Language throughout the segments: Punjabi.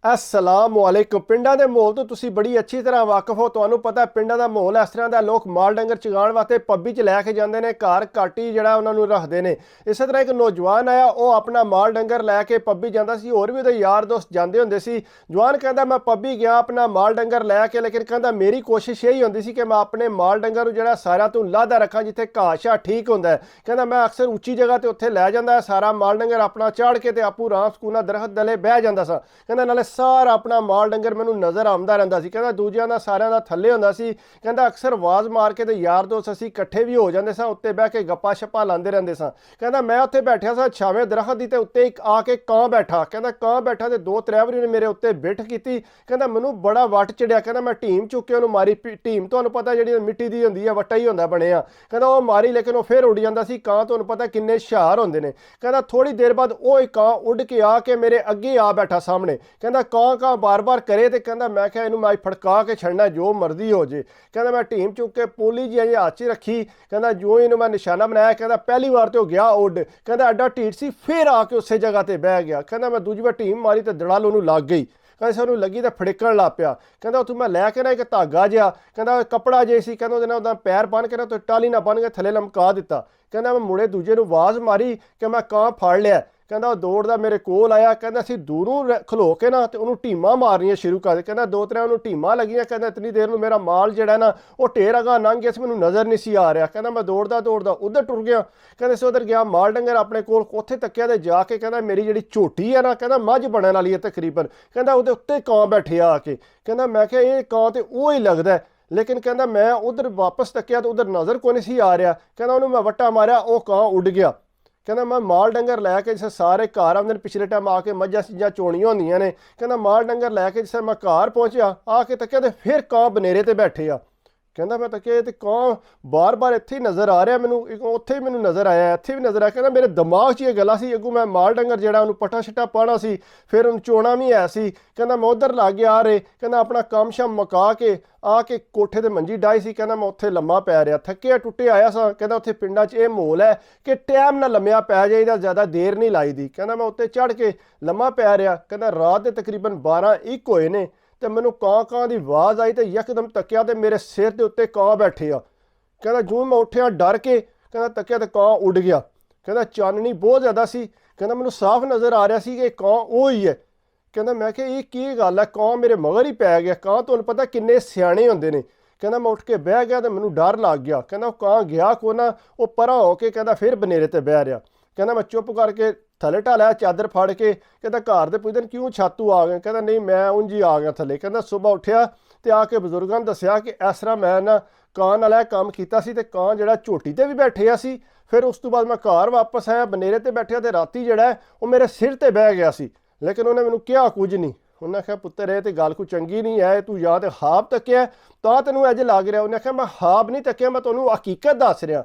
अस्सलामुअलैकुम। पिंडा के माहौल तो तुसी बड़ी अच्छी तरह वाकफ हो। तुहानू पता है पिंडा का माहौल इस तरह का, लोग माल डंगर चगाने वास्ते पब्बी च लैके जाते हैं, घर घट ही जरा उन्होंने रखते हैं। इस तरह एक नौजवान आया, वह अपना माल डंगर लैके पब्बी जाता सी, होर भी उहदे यार दोस्त जाते होंदे सी। जवान कहता मैं पब्बी गया अपना माल डंगर लैके, लेकिन कहता मेरी कोशिश यही होंदी सी कि मैं अपने माल डंगर जो सारा तू लादा रखा जिथे घाह शाह ठीक होंदा है। कहता मैं अक्सर उच्ची जगह ते उत्थे लै जांदा, सारा माल डंगर अपना चाड़ के ते आपू राम सकूना दरखत दले बह जांदा सा। कहता नाले सारा अपना माल डंगर मैनू नज़र आउंदा रहिंदा सी। कहता दूजियां दा सारियां दा थल्ले हुंदा सी। कहता अक्सर आवाज़ मार के ते यार दोस्त असीं इकट्ठे भी हो जांदे सां, उत्ते बह के गप्पा शप्पा लांदे रहिंदे सां। कहता मैं उत्थे बैठिया सा छावें दरखत दी, ते उत्ते एक आके कां बैठा। कहता कां बैठा ते दो त्रै वारी मेरे उत्ते बिठ कीती। कहता मैनू बड़ा वट चढ़िया। कहता मैं टीम चुक के उहनूं मारी। टीम तुहानूं पता जिहड़ी मिट्टी दी हुंदी है, वट्टा ही हुंदा बणिया। कहता वो मारी, लेकिन वो फिर उड़ जांदा सी। कां तुहानूं पता किन्ने हुशियार हुंदे ने। कहता थोड़ी देर बाद वो एक कां उड़ के आके मेरे अगे आ बैठा सामने। कहता कां बार बार करे, तो कहता मैं क्या इनू मैं फड़का के छड़ना, जो मर्जी हो जे। कहता मैं टीम चुक के पोली जी हाथ च रखी। कहता जो इनू मैं निशाना बनाया, कहता पहली बार तो गया उड। कहता एडा ढीठ सी, फिर आके उस जगह ते बह गया। कहता मैं दूजी बार टीम मारी तो दड़ल उन्होंने लग गई। कहता सानू लगी तो फड़कन लग पिया। कहता उत्थों मैं लैके ना एक धागा जिहा, कहता कपड़ा जे सी, कहता उहदे पैर बन के ना तो टाली ना बन के थले लमका दिता। कहता मैं मुड़े दूजे नूं आवाज़ मारी कि मैं कां फड़ लिया। कहता दौड़दा मेरे कोल आया। कहता असीं दूरों खलो के ना तो उन्होंने टीमां मारनियां शुरू कर दी। कहता दो त्रै उन्होंने टीमां लगियां। कहता इतनी देर में मेरा माल जिहड़ा ना वो ढेर अगां लंघ गया सी, मैनूं नज़र नहीं सी आ रहा। कहता मैं दौड़दा दौड़दा उधर टुर गया। कहते से उधर गया, माल डंगर अपने कोल उत्थे तक्किया ते जाके कहता मेरी जिहड़ी झोटी है ना, कहता मझ बनने वाली है तकरीबन। कहता उहदे उत्ते कां बैठे आके। कहता मैं क्या ये कां ते वो ही लगदा है, लेकिन कहता मैं उधर वापस तक्किया तो उधर नज़र कोई नहीं सी आ रहा। कहता उन्होंने मैं वट्टा मारिया, वो कां उड़ गया। कहता मैं माल डंगर लैके जिसे सारे घर आते पिछले टाइम आके मझां चीज़ां चोणियां होंदियां ने। कहता माल डंगर लैके जिसे मैं घर पहुँचा आके तक्किया तो फिर कां बनेरे ते बैठे आ। कहता मैं तक्किया तो कां बार बार इत्थे नज़र आ रहा, मैनू उत्थे भी मैनू नज़र आया, इत्थे भी नज़र आया। कहता मेरे दिमाग च ये गल्लां सी, अगों मैं माल डंगर जिहड़ा उहनूं पट्ठा शट्टा पाना सी, फिर उहनूं चोणा भी है सी। कहता मैं उधर लग गया आ रहे। कहता अपना कम शम मुका के आके कोठे ते मंजी डाई सी। कहता मैं उत्थे लम्मा पै रहा, थक्किया टुट्टे आया सा। कहता उत्थे पिंडां च ये माहौल है कि टाइम नाल लम्मिया पै जाईदा, ज़्यादा देर नहीं लाई दी। कहता मैं उत्ते चढ़ के लम्मा पै रहा। कहता रात के तकरीबन 12-1 होए ने तो मैनू कां कां की आवाज़ आई, तो यकदम तक्किया तो मेरे सिर के उत्ते कां बैठे आ। कहता जूं मैं उठिया डर के, कहता तक्किया तो कां उड़ गया। कहता चाननी बहुत ज़्यादा सी। कहता मैनू साफ नज़र आ रहा सी कि कां वो ही है। कहता मैं क्या ये की गल है, कां मेरे मगर ही पै गया। कां तुहानूं पता किन्ने स्याणे हुंदे ने। कहता मैं उठ के बह गया तो मैनू डर लग गया। कहता कां गया को ना, वो परा हो के कहता फिर बनेरे ते बह रहा। कहता मैं चुप करके थले ढालिया चादर फड़ के। कहता घर दे पुछदे क्यों छातू आ गए। कहता नहीं मैं उंज ही आ गया थले। कहता सुबह उठिया तो आके बजुर्गों ने दसिया कि इस तरह मैं ना कां नाल काम कीता सी, ते कां जिहड़ा झोटी ते भी बैठे सी। फिर उस तो बाद मैं घर वापस आया, बनेरे ते बैठिया, तो राती जिहड़ा वो मेरे सिर ते बह गया सी, लेकिन उन्हें मैनू कहा कुछ नहीं। उन्हें आख्या पुत्तर ये तो गल कोई चंगी नहीं है, तू या तो ख्वाब तक्या तां तैनूं अज लग रहा। उन्हें आख्या मैं ख्वाब नहीं तक्या, मैं तुहानूं हकीकत दस रहा।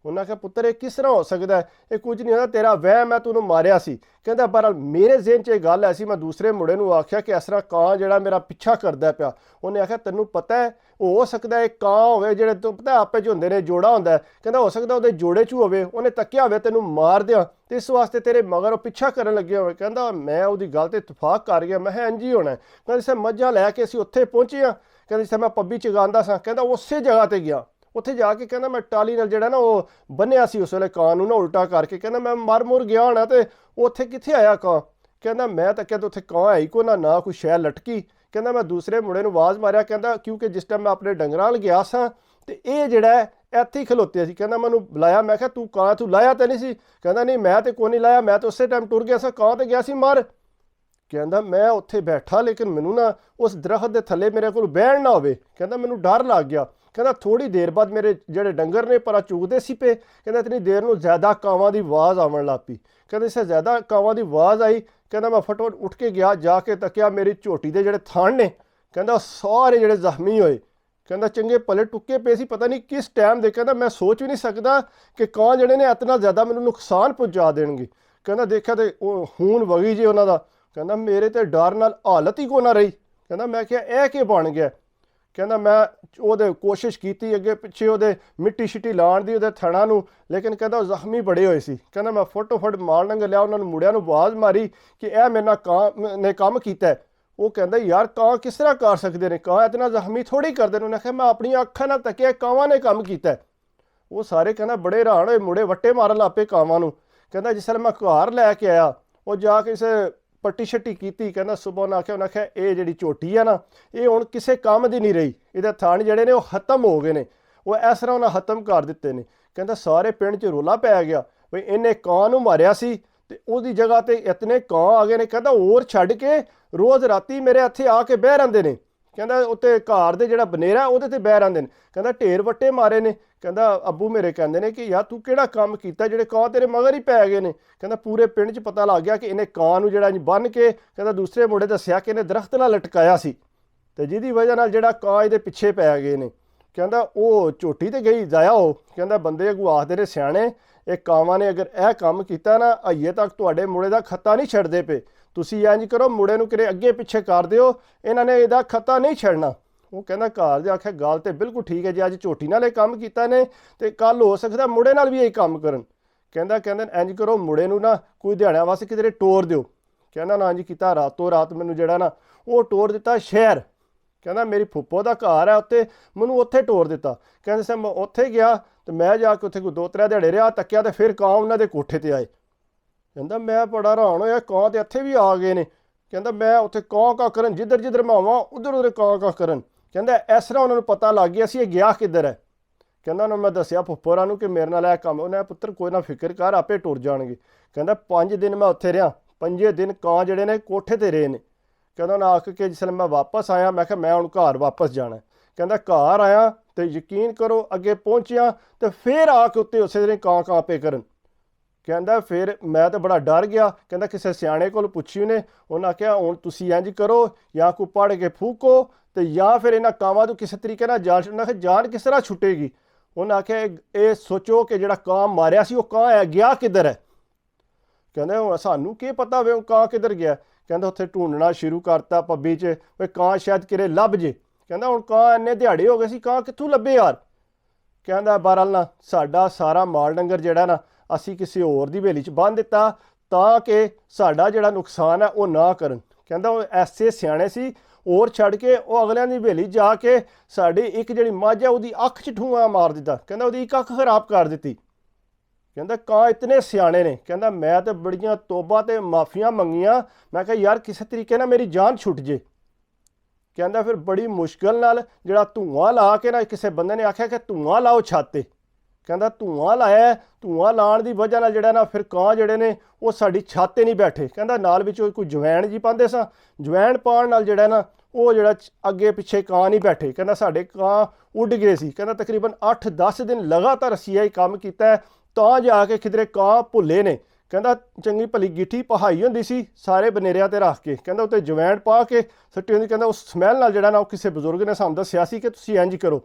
उन्हें आख्या पुत्तर ये किस तरह हो सकता है, ये कुछ नहीं होता, तेरा वह मैं तैनूं मारिया सी। कहता बहरहाल मेरे ज़हन च ये गल ऐसी, मैं दूसरे मुंडे नूं आख्या कि इस तरह कां जिहड़ा मेरा पिछा करदा पिया। उन्हें आख्या तैनूं पता है हो सकता है कां होवे जिहड़े तूं पता आपे च हुंदे ने, जोड़ा हुंदा है। कहता हो सकदा उहदे जोड़े च होवे, उन्हें तक्या होवे तैनूं मार दियां, तो इस वास्ते तेरे मगर पिछा करन लगे होवे। कहता मैं उहदी गल ते इतफाक कर गया, मैं इंज ही होना है। कहता जिसे मझां लैके असीं उत्थे पहुंचे आ, कहता जिसे मैं पब्बी चगांदा सां, कहता उस जगह ते गया। उत्थे जाके कहता मैं टाली नाल जिहड़ा ना वो बन्निया सी उस वेले कां नूं ना उल्टा करके। कहता मैं मर मुर गया होना, तो उत्थे कित्थे आया कां। कहता मैं तक्या तो उत्थे कां है ही कोई ना कोई शै लटकी। कहता मैं दूसरे मुंडे नूं आवाज़ मारिया। कहता क्योंकि जिस टाइम मैं अपने डंगरां अल गया सां तो ये जिहड़ा है इत्थे ही खलोते सी। कहता मैनूं बुलाया, मैं कहा तू कां तू लाया तो नहीं सी। कहता नहीं मैं तो कोई नहीं लाया, मैं तो उस टाइम टुर गया सा, कां तो गया सी मर। कहता मैं उत्थे बैठा, लेकिन मैनू ना उस दरखत के थले मेरे को बहन ना होवे। कहता मैनू डर लग गया। कहता थोड़ी देर बाद मेरे जेडे डंगर ने परा चुगते सी पे। कहता इतनी देर में ज़्यादा कावां की आवाज़ आवन लग पई। कहते इससे ज़्यादा कावां की आवाज़ आई। कहता मैं फटोफट उठ के गया, जाके तकिया मेरी झोटी के जेडे थण ने, कहता सारे जेडे जख्मी होए। कहता चंगे भले टुके पे सी, पता नहीं किस टाइम दे। कहता मैं सोच भी नहीं सकता कि कां जेडे ने इतना ज़्यादा मैनू नुकसान पहुँचा देणगे। कहता देखा तो खून वगी जे उन्हों का। कहता मेरे तो डर नाल हालत ही को ना रही। कहता मैं क्या यह के बन गया। कहता मैं वो कोशिश की अगे पिछे वो मिट्टी शिट्टी लाण दी वो थणा नूं, लेकिन कहता जख्मी बड़े होए सी। कहता मैं फटोफट माल डंगर लिया, उन्होंने मुंडियां नूं आवाज़ मारी कि यह मेरे नाल कां ने काम कीता है। ਉਹ ਕਹਿੰਦਾ ਯਾਰ ਕਾਂ ਕਿਸ ਤਰ੍ਹਾਂ ਕਰ ਸਕਦੇ ਨੇ, ਕਾਂ ਇਤਨਾ ਜ਼ਖਮੀ ਥੋੜੀ ਕਰਦੇ ਨੇ। ਉਹਨੇ ਆਖਿਆ ਮੈਂ ਆਪਣੀਆਂ ਅੱਖਾਂ ਨਾਲ ਤੱਕਿਆ, ਕਾਵਾਂ ਨੇ ਕੰਮ ਕੀਤਾ। ਉਹ ਸਾਰੇ ਕਹਿੰਦਾ ਬੜੇ ਹੈਰਾਨ ਹੋਏ, ਮੁੜੇ ਵੱਟੇ ਮਾਰਨ ਲੱਗ ਪਏ ਕਾਵਾਂ ਨੂੰ। ਕਹਿੰਦਾ ਜਿਸ ਵੇਲੇ ਮੈਂ ਘਰ ਲੈ ਕੇ ਆਇਆ, ਉਹ ਜਾ ਕੇ ਕਿਸੇ ਪੱਟੀ ਛੱਟੀ ਕੀਤੀ। ਕਹਿੰਦਾ ਸੁਬਹ ਉਹਨੇ ਆਖਿਆ ਇਹ ਜਿਹੜੀ ਝੋਟੀ ਆ ਨਾ, ਇਹ ਹੁਣ ਕਿਸੇ ਕੰਮ ਦੀ ਨਹੀਂ ਰਹੀ, ਇਹਦੇ ਥਣ ਜਿਹੜੇ ਨੇ ਉਹ ਖਤਮ ਹੋ ਗਏ ਨੇ, ਉਹ ਇਸ ਤਰ੍ਹਾਂ ਉਹਨਾਂ ਖਤਮ ਕਰ ਦਿੱਤੇ ਨੇ। ਕਹਿੰਦਾ ਸਾਰੇ ਪਿੰਡ 'ਚ ਰੌਲਾ ਪੈ ਗਿਆ ਵੀ ਇਹਨੇ ਕਾਂ ਨੂੰ ਮਾਰਿਆ ਸੀ ਤੇ ਉਹਦੀ ਜਗ੍ਹਾ ਤੇ ਇਤਨੇ ਕਾਂ ਆ ਗਏ ਨੇ। ਕਹਿੰਦਾ ਹੋਰ ਛੱਡ ਕੇ ਰੋਜ਼ ਰਾਤੀ ਮੇਰੇ ਇੱਥੇ ਆ ਕੇ ਬਹਿ ਰਹਿੰਦੇ ਨੇ। ਕਹਿੰਦਾ ਉੱਤੇ ਘਰ ਦੇ ਜਿਹੜਾ ਬਨੇਰਾ ਉਹਦੇ ਤੇ ਬਹਿ ਰਹਿੰਦੇ ਨੇ। ਕਹਿੰਦਾ ਢੇਰ ਵੱਟੇ ਮਾਰੇ ਨੇ। ਕਹਿੰਦਾ ਅੱਬੂ ਮੇਰੇ ਕਹਿੰਦੇ ਨੇ ਕਿ ਯਾਰ ਤੂੰ ਕਿਹੜਾ ਕੰਮ ਕੀਤਾ ਜਿਹੜੇ ਕਾਂ ਤੇਰੇ ਮਗਰ ਹੀ ਪੈ ਗਏ ਨੇ। ਕਹਿੰਦਾ ਪੂਰੇ ਪਿੰਡ 'ਚ ਪਤਾ ਲੱਗ ਗਿਆ ਕਿ ਇਹਨੇ ਕਾਂ ਨੂੰ ਜਿਹੜਾ ਬੰਨ੍ਹ ਕੇ, ਕਹਿੰਦਾ ਦੂਸਰੇ ਮੁੰਡੇ ਦੱਸਿਆ ਕਿ ਇਹਨੇ ਦਰਖਤ ਨਾਲ ਲਟਕਾਇਆ ਸੀ ਤੇ ਜਿਹਦੀ ਵਜ੍ਹਾ ਨਾਲ ਜਿਹੜਾ ਕਾਂ ਇਹਦੇ ਪਿੱਛੇ ਪੈ ਗਏ ਨੇ। ਕਹਿੰਦਾ ਉਹ ਝੋਟੀ ਤੇ ਗਈ ਜ਼ਾਇਆ ਹੋ। ਕਹਿੰਦਾ ਬੰਦੇ ਅੱਗੋਂ ਆਖਦੇ ਨੇ ਸਿਆਣੇ, ਇਹ ਕਾਵਾਂ ਨੇ ਅਗਰ ਇਹ ਕੰਮ ਕੀਤਾ ਨਾ, ਅਜੇ ਤੱਕ ਤੁਹਾਡੇ ਮੁੰਡੇ ਦਾ ਖੱਤਾ ਨਹੀਂ ਛੱਡਦੇ ਪਏ। ਤੁਸੀਂ ਇੰਜ ਕਰੋ, ਮੁੰਡੇ ਨੂੰ ਕਿਤੇ ਅੱਗੇ ਪਿੱਛੇ ਕਰ ਦਿਓ, ਇਹਨਾਂ ਨੇ ਇਹਦਾ ਖੱਤਾ ਨਹੀਂ ਛੱਡਣਾ। ਉਹ ਕਹਿੰਦਾ ਘਰ ਦੇ ਆਖਿਆ ਗੱਲ ਤੇ ਬਿਲਕੁਲ ਠੀਕ ਹੈ ਜੀ, ਅੱਜ ਝੋਟੀ ਨਾਲ ਇਹ ਕੰਮ ਕੀਤਾ ਨੇ ਤੇ ਕੱਲ ਹੋ ਸਕਦਾ ਮੁੰਡੇ ਨਾਲ ਵੀ ਇਹ ਕੰਮ ਕਰਨ। ਕਹਿੰਦੇ ਇੰਜ ਕਰੋ, ਮੁੰਡੇ ਨੂੰ ਨਾ ਕੋਈ ਦਿਹਾੜਿਆਂ ਵਾਸਤੇ ਕਿਧਰੇ ਟੋਰ ਦਿਓ। ਕਹਿੰਦਾ ਨਾ ਇੰਜ ਕੀਤਾ, ਰਾਤੋਂ ਰਾਤ ਮੈਨੂੰ ਜਿਹੜਾ ਨਾ ਉਹ ਟੋਰ ਦਿੱਤਾ ਸ਼ਹਿਰ। ਕਹਿੰਦਾ ਮੇਰੀ ਫੁੱਫੋ ਦਾ ਘਰ ਹੈ ਉੱਥੇ, ਮੈਨੂੰ ਉੱਥੇ ਟੋਰ ਦਿੱਤਾ। ਕਹਿੰਦੇ ਸਰ ਮੈਂ ਉੱਥੇ ਗਿਆ ਤੇ ਮੈਂ ਜਾ ਕੇ ਉੱਥੇ ਕੋਈ 2-3 ਦਿਹਾੜੇ ਰਿਹਾ, ਤੱਕਿਆ ਤੇ ਫਿਰ ਕਾਂ ਉਹਨਾਂ ਦੇ ਕੋਠੇ ਤੇ ਆਏ। ਕਹਿੰਦਾ ਮੈਂ ਬੜਾ ਹੈਰਾਨ ਹੋਇਆ, ਕਾਂ ਤੇ ਇੱਥੇ ਵੀ ਆ ਗਏ ਨੇ। ਕਹਿੰਦਾ ਮੈਂ ਉੱਥੇ ਕਾਂ ਕਰਨ, ਜਿੱਧਰ ਮੈਂ ਆਵਾਂ ਉਧਰ ਕਾਂ ਕਰਨ। ਕਹਿੰਦਾ ਇਸ ਤਰ੍ਹਾਂ ਉਹਨਾਂ ਨੂੰ ਪਤਾ ਲੱਗ ਗਿਆ ਸੀ ਇਹ ਗਿਆ ਕਿੱਧਰ ਹੈ। ਕਹਿੰਦਾ ਉਹਨੂੰ ਮੈਂ ਦੱਸਿਆ ਫੁੱਫੋਰਾਂ ਨੂੰ ਕਿ ਮੇਰੇ ਨਾਲ ਇਹ ਕੰਮ। ਉਹਨੇ ਪੁੱਤਰ ਕੋਈ ਨਾ ਫਿਕਰ ਕਰ, ਆਪੇ ਟੁਰ ਜਾਣਗੇ। ਕਹਿੰਦਾ 5 ਦਿਨ ਮੈਂ ਉੱਥੇ ਰਿਹਾ, 5 ਦਿਨ ਕਾਂ ਜਿਹੜੇ ਨੇ ਕੋਠੇ ਤੇ ਰਹੇ ਨੇ। ਕਹਿੰਦਾ ਉਹਨੇ ਆਖ ਕੇ ਜਿਸ ਵੇਲੇ ਮੈਂ ਵਾਪਸ ਆਇਆ, ਮੈਂ ਕਿਹਾ ਮੈਂ ਹੁਣ ਘਰ ਵਾਪਸ ਜਾਣਾ। ਕਹਿੰਦਾ ਘਰ ਆਇਆ ਤੇ ਯਕੀਨ ਕਰੋ ਅੱਗੇ ਪਹੁੰਚਿਆ ਤੇ ਫਿਰ ਆ ਕੇ ਉੱਤੇ ਉਸੇ ਦਿਨ ਕਾਂ ਪੇ ਕਰਨ। ਕਹਿੰਦਾ ਫਿਰ ਮੈਂ ਤਾਂ ਬੜਾ ਡਰ ਗਿਆ। ਕਹਿੰਦਾ ਕਿਸੇ ਸਿਆਣੇ ਕੋਲ ਪੁੱਛੀ ਉਹਨੇ, ਉਹਨਾਂ ਆਖਿਆ ਹੁਣ ਤੁਸੀਂ ਇੰਜ ਕਰੋ, ਜਾਂ ਕੋਈ ਪੜ੍ਹ ਕੇ ਫੂਕੋ ਤੇ ਜਾਂ ਫਿਰ ਇਹਨਾਂ ਕਾਵਾਂ ਤੋਂ ਕਿਸੇ ਤਰੀਕੇ ਨਾਲ ਜਾਨ। ਉਹਨਾਂ ਆਖਿਆ ਜਾਨ ਕਿਸ ਤਰ੍ਹਾਂ ਛੁੱਟੇਗੀ। ਉਹਨਾਂ ਆਖਿਆ ਇਹ ਸੋਚੋ ਕਿ ਜਿਹੜਾ ਕਾਂ ਮਾਰਿਆ ਸੀ ਉਹ ਕਾਂ ਹੈ ਗਿਆ ਕਿੱਧਰ ਹੈ। ਕਹਿੰਦਾ ਸਾਨੂੰ ਕੀ ਪਤਾ ਹੋਵੇ ਉਹ ਕਾਂ ਕਿੱਧਰ ਗਿਆ। ਕਹਿੰਦਾ ਉੱਥੇ ਢੂੰਡਣਾ ਸ਼ੁਰੂ ਕਰਤਾ ਪੱਬੀ 'ਚ, ਵੀ ਕਾਂ ਸ਼ਾਇਦ ਕਿਰੇ ਲੱਭ ਜੇ। ਕਹਿੰਦਾ ਹੁਣ ਕਾਂ ਇੰਨੇ ਦਿਹਾੜੇ ਹੋ ਗਏ ਸੀ, ਕਾਂ ਕਿੱਥੋਂ ਲੱਭੇ ਯਾਰ। ਕਹਿੰਦਾ ਬਹਰਹਾਲ ਨਾ ਸਾਡਾ ਸਾਰਾ ਮਾਲ ਡੰਗਰ ਜਿਹੜਾ ਨਾ ਅਸੀਂ ਕਿਸੇ ਹੋਰ ਦੀ ਹਵੇਲੀ 'ਚ ਬੰਨ੍ਹ ਦਿੱਤਾ ਤਾਂ ਕਿ ਸਾਡਾ ਜਿਹੜਾ ਨੁਕਸਾਨ ਹੈ ਉਹ ਨਾ ਕਰਨ। ਕਹਿੰਦਾ ਉਹ ਐਸੇ ਸਿਆਣੇ ਸੀ, ਹੋਰ ਛੱਡ ਕੇ ਉਹ ਅਗਲਿਆਂ ਦੀ ਹਵੇਲੀ ਜਾ ਕੇ ਸਾਡੀ ਇੱਕ ਜਿਹੜੀ ਮੱਝ ਹੈ ਉਹਦੀ ਅੱਖ 'ਚ ਠੂੰਆਂ ਮਾਰ ਦਿੱਤਾ। ਕਹਿੰਦਾ ਉਹਦੀ ਇੱਕ ਅੱਖ ਖਰਾਬ ਕਰ ਦਿੱਤੀ। ਕਹਿੰਦਾ ਕਾਂ ਇਤਨੇ ਸਿਆਣੇ ਨੇ। ਕਹਿੰਦਾ ਮੈਂ ਤਾਂ ਬੜੀਆਂ ਤੋਬਾ ਤੇ ਮਾਫੀਆਂ ਮੰਗੀਆਂ, ਮੈਂ ਕਿਹਾ ਯਾਰ ਕਿਸੇ ਤਰੀਕੇ ਨਾਲ ਮੇਰੀ ਜਾਨ ਛੁੱਟ ਜੇ। ਕਹਿੰਦਾ ਫਿਰ ਬੜੀ ਮੁਸ਼ਕਿਲ ਨਾਲ ਜਿਹੜਾ ਧੂੰਆਂ ਲਾ ਕੇ ਨਾ, ਕਿਸੇ ਬੰਦੇ ਨੇ ਆਖਿਆ ਕਿ ਧੂੰਆਂ ਲਾਓ ਛੱਤ ਤੇ। ਕਹਿੰਦਾ ਧੂੰਆਂ ਲਾਇਆ, ਧੂੰਆਂ ਲਾਉਣ ਦੀ ਵਜ੍ਹਾ ਨਾਲ ਜਿਹੜਾ ਨਾ ਫਿਰ ਕਾਂ ਜਿਹੜੇ ਨੇ ਉਹ ਸਾਡੀ ਛੱਤ 'ਤੇ ਨਹੀਂ ਬੈਠੇ। ਕਹਿੰਦਾ ਨਾਲ ਵਿੱਚ ਕੋਈ ਜਵੈਣ ਜੀ ਪਾਉਂਦੇ ਸਾਂ, ਜਵੈਣ ਪਾਉਣ ਨਾਲ ਜਿਹੜਾ ਨਾ ਉਹ ਜਿਹੜਾ ਅੱਗੇ ਪਿੱਛੇ ਕਾਂ ਨਹੀਂ ਬੈਠੇ। ਕਹਿੰਦਾ ਸਾਡੇ ਕਾਂ ਉੱਡ ਗਏ ਸੀ। ਕਹਿੰਦਾ ਤਕਰੀਬਨ 8-10 ਦਿਨ ਲਗਾਤਾਰ ਅਸੀਂ ਇਹ ਕੰਮ ਕੀਤਾ ਤਾਂ ਜਾ ਕੇ ਕਿਧਰੇ ਕਾਂ ਭੁੱਲੇ ਨੇ। ਕਹਿੰਦਾ ਚੰਗੀ ਭਲੀ ਗਿੱਠੀ ਪਹਾਈ ਹੁੰਦੀ ਸੀ ਸਾਰੇ ਬਨੇਰਿਆਂ ਤੇ ਰੱਖ ਕੇ, ਕਹਿੰਦਾ ਉੱਤੇ ਜਵੈਣ ਪਾ ਕੇ ਸੁੱਟੀ ਹੁੰਦੀ। ਕਹਿੰਦਾ ਉਸ ਸਮੈਲ ਨਾਲ ਜਿਹੜਾ ਨਾ ਉਹ ਕਿਸੇ ਬਜ਼ੁਰਗ ਨੇ ਸਾਨੂੰ ਦੱਸਿਆ ਸੀ ਕਿ ਤੁਸੀਂ ਇੰਜ ਕਰੋ।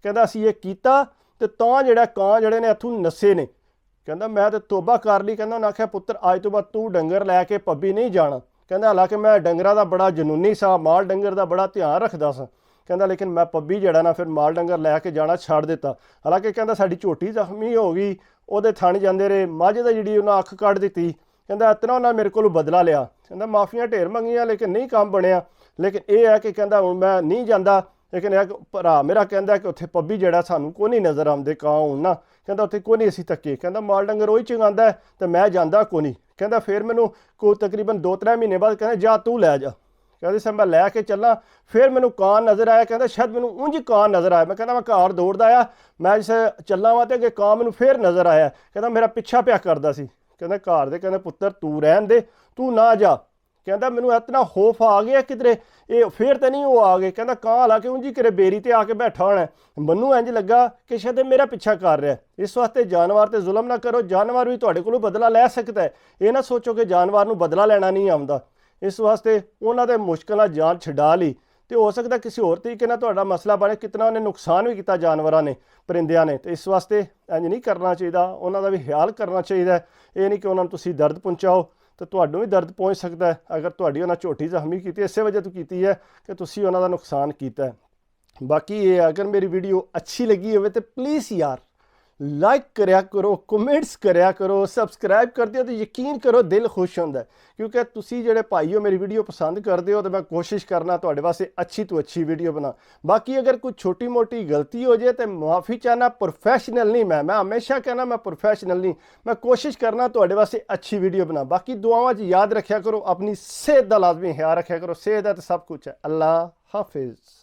ਕਹਿੰਦਾ ਅਸੀਂ ਇਹ ਕੀਤਾ ਤੇ ਤਾਂ ਜਿਹੜਾ ਕਾਂ ਜਿਹੜੇ ਨੇ ਇੱਥੋਂ ਨੱਸੇ ਨੇ। ਕਹਿੰਦਾ ਮੈਂ ਤਾਂ ਤੋਬਾ ਕਰ ਲਈ। ਕਹਿੰਦਾ ਉਹਨੇ ਆਖਿਆ ਪੁੱਤਰ ਅੱਜ ਤੋਂ ਬਾਅਦ ਤੂੰ ਡੰਗਰ ਲੈ ਕੇ ਪੱਬੀ ਨਹੀਂ ਜਾਣਾ। ਕਹਿੰਦਾ ਹਾਲਾਂਕਿ ਮੈਂ ਡੰਗਰਾਂ ਦਾ ਬੜਾ ਜਨੂਨੀ ਸਾਂ, ਮਾਲ ਡੰਗਰ ਦਾ ਬੜਾ ਧਿਆਨ ਰੱਖਦਾ ਸਾਂ। ਕਹਿੰਦਾ ਲੇਕਿਨ ਮੈਂ ਪੱਬੀ ਜਿਹੜਾ ਨਾ ਫਿਰ ਮਾਲ ਡੰਗਰ ਲੈ ਕੇ ਜਾਣਾ ਛੱਡ ਦਿੱਤਾ। ਹਾਲਾਂਕਿ ਕਹਿੰਦਾ ਸਾਡੀ ਝੋਟੀ ਜ਼ਖਮੀ ਹੋ ਗਈ, ਉਹਦੇ ਥਣ ਜਾਂਦੇ ਰਹੇ, ਮੱਝ ਦਾ ਜਿਹੜੀ ਉਹਨਾਂ ਅੱਖ ਕੱਢ ਦਿੱਤੀ। ਕਹਿੰਦਾ ਇਤਨਾ ਉਹਨਾਂ ਮੇਰੇ ਕੋਲੋਂ ਬਦਲਾ ਲਿਆ। ਕਹਿੰਦਾ ਮਾਫੀਆਂ ਢੇਰ ਮੰਗੀਆਂ ਲੇਕਿਨ ਨਹੀਂ ਕੰਮ ਬਣਿਆ। ਲੇਕਿਨ ਇਹ ਹੈ ਕਿ ਕਹਿੰਦਾ ਹੁਣ ਮੈਂ ਨਹੀਂ ਜਾਂਦਾ। ਲੇਕਿਨ ਇਹ ਭਰਾ ਮੇਰਾ ਕਹਿੰਦਾ ਕਿ ਉੱਥੇ ਪੱਬੀ ਜਿਹੜਾ ਸਾਨੂੰ ਕੋਈ ਨਹੀਂ ਨਜ਼ਰ ਆਉਂਦੇ ਕਾਂ ਹੁਣ ਨਾ। ਕਹਿੰਦਾ ਉੱਥੇ ਕੋਈ ਨਹੀਂ ਅਸੀਂ ਤੱਕੇ। ਕਹਿੰਦਾ ਮਾਲ ਡੰਗਰ ਉਹੀ ਚੰਗਾਉਂਦਾ ਤੇ ਮੈਂ ਜਾਂਦਾ ਕੋਈ ਨਹੀਂ। ਕਹਿੰਦਾ ਫਿਰ ਮੈਨੂੰ ਕੋਈ ਤਕਰੀਬਨ 2-3 ਮਹੀਨੇ ਬਾਅਦ ਕਹਿੰਦਾ ਜਾ ਤੂੰ ਲੈ ਜਾ। ਕਹਿੰਦੇ ਸਰ ਮੈਂ ਲੈ ਕੇ ਚੱਲਾਂ, ਫਿਰ ਮੈਨੂੰ ਕਾਂ ਨਜ਼ਰ ਆਇਆ। ਕਹਿੰਦਾ ਸ਼ਾਇਦ ਮੈਨੂੰ ਉਂਝ ਕਾਂ ਨਜ਼ਰ ਆਇਆ। ਮੈਂ ਕਹਿੰਦਾ ਮੈਂ ਘਰ ਦੌੜਦਾ ਆਇਆ, ਮੈਂ ਜਿਸ ਚੱਲਾਂ ਵਾ ਤੇ ਅੱਗੇ ਕਾਂ ਮੈਨੂੰ ਫਿਰ ਨਜ਼ਰ ਆਇਆ। ਕਹਿੰਦਾ ਮੇਰਾ ਪਿੱਛਾ ਪਿਆ ਕਰਦਾ ਸੀ। ਕਹਿੰਦਾ ਘਰ ਦੇ ਕਹਿੰਦੇ ਪੁੱਤਰ ਤੂੰ ਰਹਿਣ ਦੇ, ਤੂੰ ਨਾ ਜਾ। ਕਹਿੰਦਾ ਮੈਨੂੰ ਇਤਨਾ ਖੌਫ ਆ ਗਿਆ ਕਿਧਰੇ ਇਹ ਫਿਰ ਤਾਂ ਨਹੀਂ ਉਹ ਆ ਗਏ। ਕਹਿੰਦਾ ਕਾਂ ਹਾਲਾਂਕਿ ਉਂਝ ਹੀ ਕਿਰੇ ਬੇਰੀ ਤੇ ਆ ਕੇ ਬੈਠਾ ਹੋਣਾ, ਮੈਨੂੰ ਇੰਝ ਲੱਗਾ ਕਿ ਸ਼ਾਇਦ ਮੇਰਾ ਪਿੱਛਾ ਕਰ ਰਿਹਾ। ਇਸ ਵਾਸਤੇ ਜਾਨਵਰ ਤੇ ਜ਼ੁਲਮ ਨਾ ਕਰੋ, ਜਾਨਵਰ ਵੀ ਤੁਹਾਡੇ ਕੋਲੋਂ ਬਦਲਾ ਲੈ ਸਕਦਾ ਹੈ। ਇਹ ਨਾ ਸੋਚੋ ਕਿ ਜਾਨਵਰ ਨੂੰ ਬਦਲਾ ਲੈਣਾ ਨਹੀਂ ਆਉਂਦਾ। ਇਸ ਵਾਸਤੇ ਉਹਨਾਂ ਦੇ ਮੁਸ਼ਕਿਲ ਨਾਲ ਜਾਨ ਛਡਾ ਲਈ ਤੇ ਹੋ ਸਕਦਾ ਕਿਸੇ ਹੋਰ ਤਰੀਕੇ ਨਾਲ ਤੁਹਾਡਾ ਮਸਲਾ ਬਣੇ। ਕਿਤਨਾ ਉਹਨੇ ਨੁਕਸਾਨ ਵੀ ਕੀਤਾ ਜਾਨਵਰਾਂ ਨੇ, ਪਰਿੰਦਿਆਂ ਨੇ। ਤੇ ਇਸ ਵਾਸਤੇ ਇੰਝ ਨਹੀਂ ਕਰਨਾ ਚਾਹੀਦਾ, ਉਹਨਾਂ ਦਾ ਵੀ ਖਿਆਲ ਕਰਨਾ ਚਾਹੀਦਾ। ਇਹ ਨਹੀਂ ਕਿ ਉਹਨਾਂ ਨੂੰ ਤੁਸੀਂ ਦਰਦ ਪਹੁੰਚਾਓ ਤੇ ਤੁਹਾਨੂੰ ਵੀ ਦਰਦ ਪਹੁੰਚ ਸਕਦਾ ਹੈ। ਅਗਰ ਤੁਹਾਡੀ ਉਹਨਾਂ ਝੋਟੀ ਜ਼ਖਮੀ ਕੀਤੀ ਇਸੇ ਵਜ੍ਹਾ ਤੋਂ ਕੀਤੀ ਹੈ ਕਿ ਤੁਸੀਂ ਉਹਨਾਂ ਦਾ ਨੁਕਸਾਨ ਕੀਤਾ ਹੈ। ਬਾਕੀ ਇਹ ਅਗਰ ਮੇਰੀ ਵੀਡੀਓ ਅੱਛੀ ਲੱਗੀ ਹੋਵੇ ਤੇ ਪਲੀਜ਼ ਯਾਰ ਲਾਈਕ ਕਰਿਆ ਕਰੋ, ਕਮੈਂਟਸ ਕਰਿਆ ਕਰੋ, ਸਬਸਕ੍ਰਾਈਬ ਕਰਦੇ ਹੋ ਤਾਂ ਯਕੀਨ ਕਰੋ ਦਿਲ ਖੁਸ਼ ਹੁੰਦਾ ਹੈ। ਕਿਉਂਕਿ ਤੁਸੀਂ ਜਿਹੜੇ ਭਾਈ ਹੋ ਮੇਰੀ ਵੀਡੀਓ ਪਸੰਦ ਕਰਦੇ ਹੋ ਤਾਂ ਮੈਂ ਕੋਸ਼ਿਸ਼ ਕਰਨਾ ਤੁਹਾਡੇ ਵਾਸਤੇ ਅੱਛੀ ਤੋਂ ਅੱਛੀ ਵੀਡੀਓ ਬਣਾ। ਬਾਕੀ ਅਗਰ ਕੋਈ ਛੋਟੀ ਮੋਟੀ ਗਲਤੀ ਹੋ ਜਾਏ ਤਾਂ ਮਾਫੀ ਚਾਹਨਾ, ਪ੍ਰੋਫੈਸ਼ਨਲ ਨਹੀਂ ਮੈਂ ਹਮੇਸ਼ਾ ਕਹਿਣਾ ਮੈਂ ਪ੍ਰੋਫੈਸ਼ਨਲ ਨਹੀਂ, ਮੈਂ ਕੋਸ਼ਿਸ਼ ਕਰਨਾ ਤੁਹਾਡੇ ਵਾਸਤੇ ਅੱਛੀ ਵੀਡੀਓ ਬਣਾ। ਬਾਕੀ ਦੁਆਵਾਂ 'ਚ ਯਾਦ ਰੱਖਿਆ ਕਰੋ, ਆਪਣੀ ਸਿਹਤ ਦਾ ਲਾਜ਼ਮੀ ਖਿਆਲ ਰੱਖਿਆ ਕਰੋ, ਸਿਹਤ ਹੈ ਤਾਂ ਸਭ ਕੁਝ ਹੈ। ਅੱਲਾ ਹਾਫਿਜ਼।